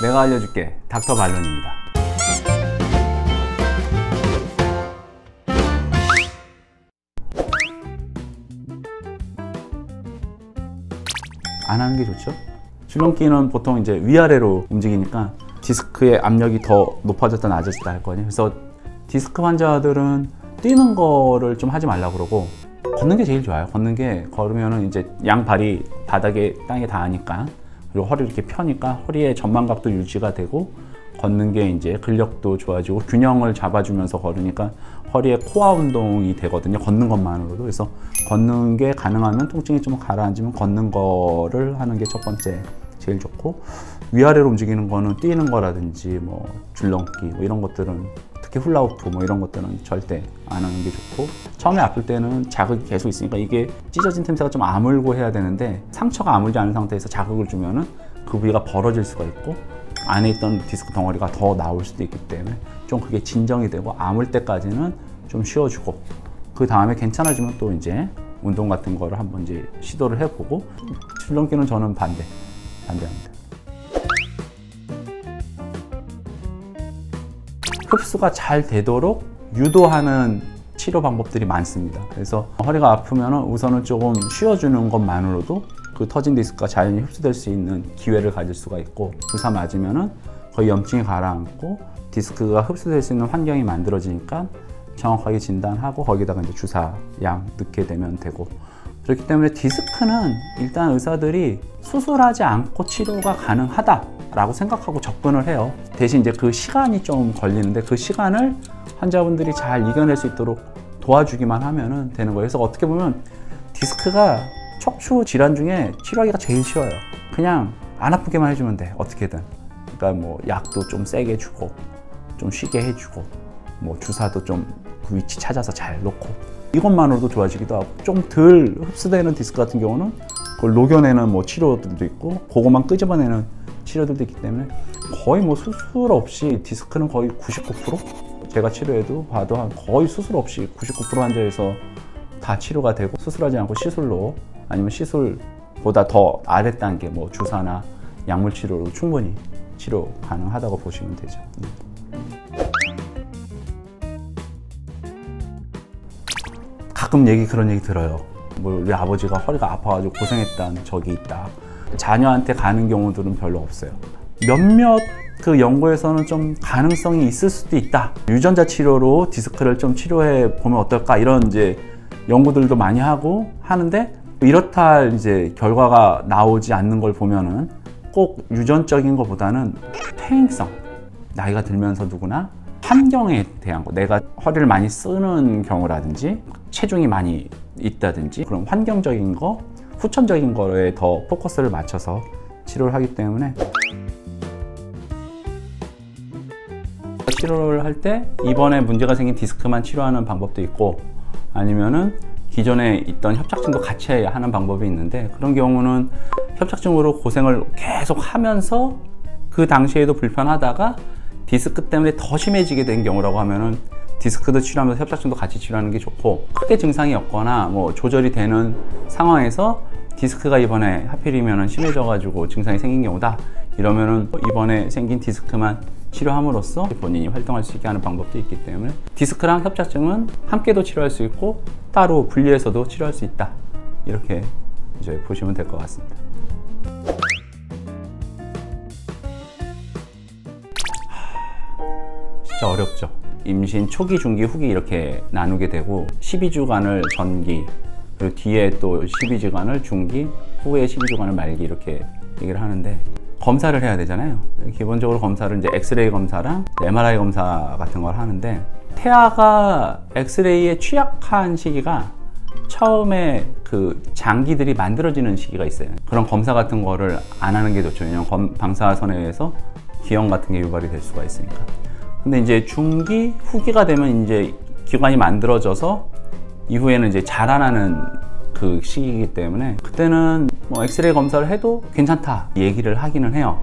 내가 알려줄게. 닥터 발론입니다. 안 하는 게 좋죠. 줄넘기는 보통 이제 위아래로 움직이니까 디스크의 압력이 더 높아졌다 낮아졌다 할 거아니에요. 그래서 디스크 환자들은 뛰는 거를 좀 하지 말라고 그러고 걷는 게 제일 좋아요. 걷는 게 걸으면은 이제 양발이 바닥에 땅에 닿으니까, 그리고 허리를 이렇게 펴니까 허리의 전만각도 유지가 되고, 걷는 게 이제 근력도 좋아지고 균형을 잡아주면서 걸으니까 허리의 코어 운동이 되거든요. 걷는 것만으로도. 그래서 걷는 게 가능하면 통증이 좀 가라앉으면 걷는 거를 하는 게 첫 번째 제일 좋고, 위아래로 움직이는 거는 뛰는 거라든지 뭐 줄넘기 뭐 이런 것들은, 특히 훌라후프 뭐 이런 것들은 절대 안 하는 게 좋고, 처음에 아플 때는 자극이 계속 있으니까 이게 찢어진 틈새가 좀 아물고 해야 되는데, 상처가 아물지 않은 상태에서 자극을 주면은 그 부위가 벌어질 수가 있고 안에 있던 디스크 덩어리가 더 나올 수도 있기 때문에 좀 그게 진정이 되고 아물 때까지는 좀 쉬어주고, 그 다음에 괜찮아지면 또 이제 운동 같은 거를 한번 이제 시도를 해보고. 줄넘기는 저는 반대합니다. 흡수가 잘 되도록 유도하는 치료 방법들이 많습니다. 그래서 허리가 아프면 우선은 조금 쉬어주는 것만으로도 그 터진 디스크가 자연히 흡수될 수 있는 기회를 가질 수가 있고, 주사 맞으면 거의 염증이 가라앉고 디스크가 흡수될 수 있는 환경이 만들어지니까 정확하게 진단하고 거기다가 이제 주사 양 넣게 되면 되고. 그렇기 때문에 디스크는 일단 의사들이 수술하지 않고 치료가 가능하다라고 생각하고 접근을 해요. 대신 이제 그 시간이 좀 걸리는데, 그 시간을 환자분들이 잘 이겨낼 수 있도록 도와주기만 하면 되는 거예요. 그래서 어떻게 보면 디스크가 척추 질환 중에 치료하기가 제일 쉬워요. 그냥 안 아프게만 해주면 돼, 어떻게든. 그러니까 뭐 약도 좀 세게 주고 좀 쉬게 해주고, 뭐 주사도 좀 그 위치 찾아서 잘 놓고, 이것만으로도 좋아지기도 하고, 좀 덜 흡수되는 디스크 같은 경우는 그걸 녹여내는 뭐 치료들도 있고, 그것만 끄집어내는 치료들도 있기 때문에 거의 뭐 수술 없이 디스크는 거의 99%? 제가 치료해도 봐도 거의 수술 없이 99% 환자에서 다 치료가 되고, 수술하지 않고 시술로, 아니면 시술보다 더 아래 단계 뭐 주사나 약물 치료로 충분히 치료 가능하다고 보시면 되죠. 가끔 그런 얘기 들어요. 뭐 우리 아버지가 허리가 아파가지고 고생했다는 적이 있다. 자녀한테 가는 경우들은 별로 없어요. 몇몇 그 연구에서는 좀 가능성이 있을 수도 있다. 유전자 치료로 디스크를 좀 치료해 보면 어떨까, 이런 이제 연구들도 많이 하고 하는데, 이렇다 할 이제 결과가 나오지 않는 걸 보면은 꼭 유전적인 것보다는 퇴행성, 나이가 들면서 누구나 환경에 대한 거, 내가 허리를 많이 쓰는 경우라든지 체중이 많이 있다든지 그런 환경적인 거, 후천적인 거에 더 포커스를 맞춰서 치료를 하기 때문에, 치료를 할 때 이번에 문제가 생긴 디스크만 치료하는 방법도 있고, 아니면은 기존에 있던 협착증도 같이 하는 방법이 있는데, 그런 경우는 협착증으로 고생을 계속 하면서 그 당시에도 불편하다가 디스크 때문에 더 심해지게 된 경우라고 하면은 디스크도 치료하면서 협착증도 같이 치료하는 게 좋고, 크게 증상이 없거나 뭐 조절이 되는 상황에서 디스크가 이번에 하필이면 심해져 가지고 증상이 생긴 경우다, 이러면은 이번에 생긴 디스크만 치료함으로써 본인이 활동할 수 있게 하는 방법도 있기 때문에, 디스크랑 협착증은 함께도 치료할 수 있고 따로 분리해서도 치료할 수 있다, 이렇게 이제 보시면 될 것 같습니다. 진짜 어렵죠. 임신 초기, 중기, 후기 이렇게 나누게 되고, 12주간을 전기, 그리고 뒤에 또 12주간을 중기, 후에 12주간을 말기, 이렇게 얘기를 하는데, 검사를 해야 되잖아요. 기본적으로 검사를 이제 엑스레이 검사랑 MRI 검사 같은 걸 하는데, 태아가 엑스레이에 취약한 시기가 처음에 그 장기들이 만들어지는 시기가 있어요. 그런 검사 같은 거를 안 하는 게 좋죠. 왜냐면 방사선에 의해서 기형 같은 게 유발이 될 수가 있으니까. 근데 이제 중기, 후기가 되면 이제 기관이 만들어져서 이후에는 이제 자라나는 그 시기이기 때문에, 그때는 뭐 엑스레이 검사를 해도 괜찮다 얘기를 하기는 해요.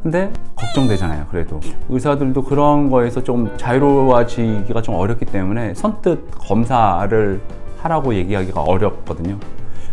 근데 걱정되잖아요. 그래도 의사들도 그런 거에서 좀 자유로워지기가 좀 어렵기 때문에 선뜻 검사를 하라고 얘기하기가 어렵거든요.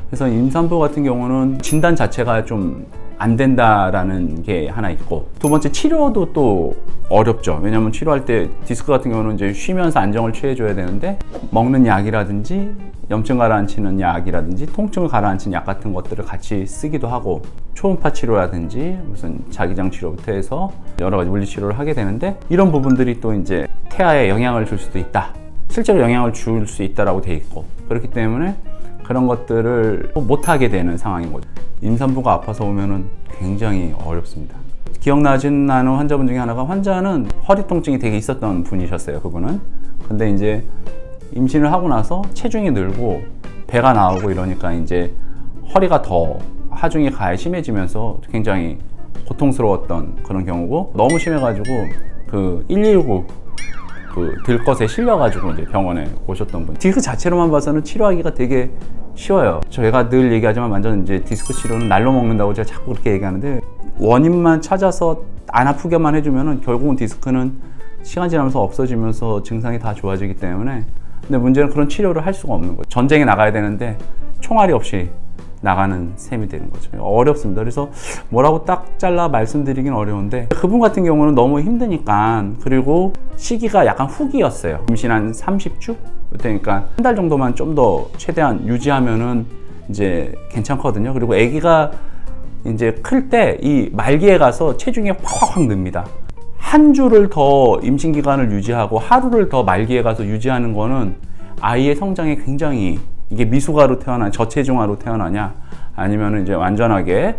그래서 임산부 같은 경우는 진단 자체가 좀 안 된다라는 게 하나 있고, 두 번째 치료도 또 어렵죠. 왜냐면 치료할 때 디스크 같은 경우는 이제 쉬면서 안정을 취해줘야 되는데, 먹는 약이라든지 염증 가라앉히는 약이라든지 통증을 가라앉히는 약 같은 것들을 같이 쓰기도 하고, 초음파 치료라든지 무슨 자기장 치료부터 해서 여러 가지 물리 치료를 하게 되는데, 이런 부분들이 또 이제 태아에 영향을 줄 수도 있다, 실제로 영향을 줄 수 있다라고 돼 있고, 그렇기 때문에 그런 것들을 못하게 되는 상황인 거죠. 임산부가 아파서 오면은 굉장히 어렵습니다. 기억나진 않은 환자분 중에 하나가, 환자는 허리 통증이 되게 있었던 분이셨어요, 그분은. 근데 이제 임신을 하고 나서 체중이 늘고 배가 나오고 이러니까 이제 허리가 더 하중이 가해 심해지면서 굉장히 고통스러웠던 그런 경우고, 너무 심해가지고 그 119 그 들것에 실려가지고 이제 병원에 오셨던 분. 디스크 자체로만 봐서는 치료하기가 되게 쉬워요. 저희가 늘 얘기하지만 완전 이제 디스크 치료는 날로 먹는다고 제가 자꾸 그렇게 얘기하는데, 원인만 찾아서 안 아프게만 해주면은 결국은 디스크는 시간 지나면서 없어지면서 증상이 다 좋아지기 때문에. 근데 문제는 그런 치료를 할 수가 없는 거죠. 전쟁에 나가야 되는데 총알이 없이 나가는 셈이 되는 거죠. 어렵습니다. 그래서 뭐라고 딱 잘라 말씀드리긴 어려운데, 그분 같은 경우는 너무 힘드니까, 그리고 시기가 약간 후기였어요. 임신 한 30주? 그러니까 한 달 정도만 좀 더 최대한 유지하면은 이제 괜찮거든요. 그리고 아기가 이제 클 때 이 말기에 가서 체중이 확 늡니다. 한 주를 더 임신 기간을 유지하고 하루를 더 말기에 가서 유지하는 거는 아이의 성장에 굉장히, 이게 미숙아로 태어난, 저체중아로 태어나냐, 아니면 이제 완전하게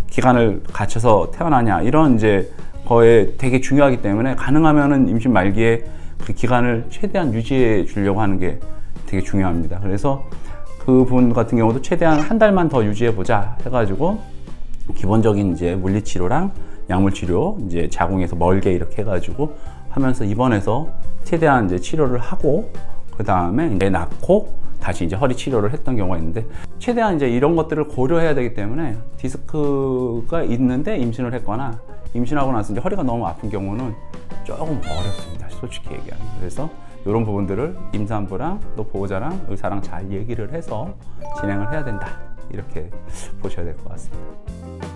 기간을 갖춰서 태어나냐, 이런 이제 거에 되게 중요하기 때문에, 가능하면은 임신 말기에 그 기간을 최대한 유지해 주려고 하는 게 되게 중요합니다. 그래서 그분 같은 경우도 최대한 한 달만 더 유지해 보자 해가지고, 기본적인 이제 물리치료랑 약물치료, 이제 자궁에서 멀게 이렇게 해가지고 하면서 입원해서 최대한 이제 치료를 하고, 그 다음에 이제 낳고 다시 이제 허리 치료를 했던 경우가 있는데, 최대한 이제 이런 것들을 고려해야 되기 때문에, 디스크가 있는데 임신을 했거나 임신하고 나서 이제 허리가 너무 아픈 경우는 조금 어렵습니다, 솔직히 얘기하면. 그래서 이런 부분들을 임산부랑 또 보호자랑 의사랑 잘 얘기를 해서 진행을 해야 된다, 이렇게 보셔야 될 것 같습니다.